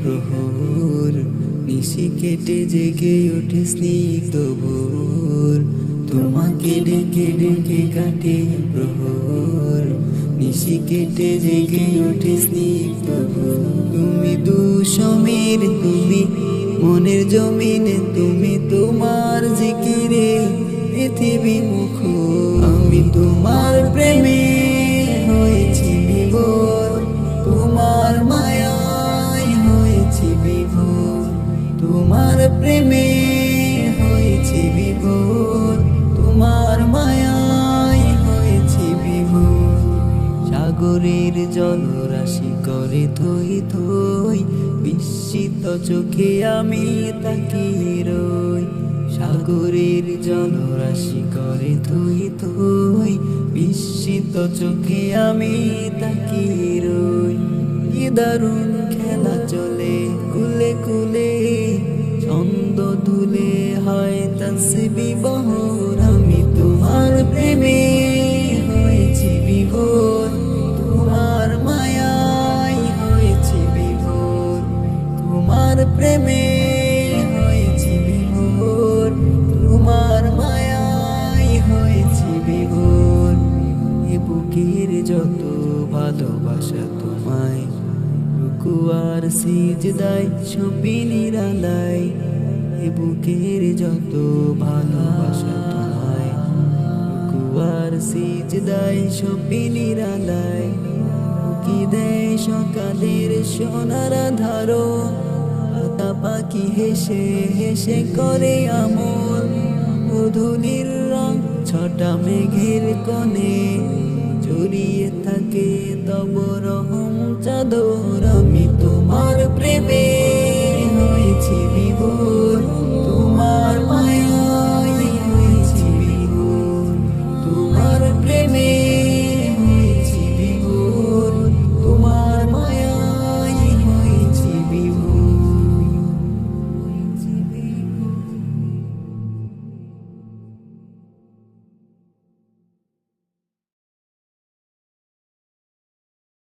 প্রহর, নিশি কেটে জেগে ওঠে স্নিগ্ধ ভোর। তোমাকে ডেকে ডেকে কাটে প্রহর, নিশি কেটে জেগে ওঠে স্নিগ্ধ ভোর। তুমি দুসমীর, তুমি মনের জমিনে, তুমি তোমার জিকিরে পৃথিবী মুখর। আমি তোমার প্রেমে হয়েছি বিভোর, তোমার মায়ায় হয়েছি বিভোর। তোমার প্রেমে হয়েছি বিভোর, তোমার মায়ায় হয়েছি বিভোর। সাগরের জলরাশি করে থই থই, বিস্মিত চোখে আমি তাকিয়ে রই। সাগরের জলরাশি করে থই থই, বিস্মিত চোখে আমি তাকিয়ে রই। কি দারুণ খেলা চলে কুলে কুলে, ছন্দ ধুলে হয় তাসবিহ বহর। আমি তোমার প্রেমে হয়েছি বিভোর, তোমার মায়ায় হয়েছি বিভোর। তোমার প্রেমে হয়েছি বিভোর, তোমার মায়ায় হয়েছি বিভোর। এ বুকের যত ভালোবাসা তোমায়, রুকু আর সিজদায় সপি নিরালায়। এ বুকের যত ভালোবাসা তোমায়, রুকু আর সিজদায় সপি নিরালায়। কি দেয় সকালের সোনার ধারো, পাতা পাখি হেসে হেসে করে আমল। মধুলির রং ছটা মেঘের কোণে, জড়িয়ে থাকে তব রহম চাদর। আমি তোমার প্রেমে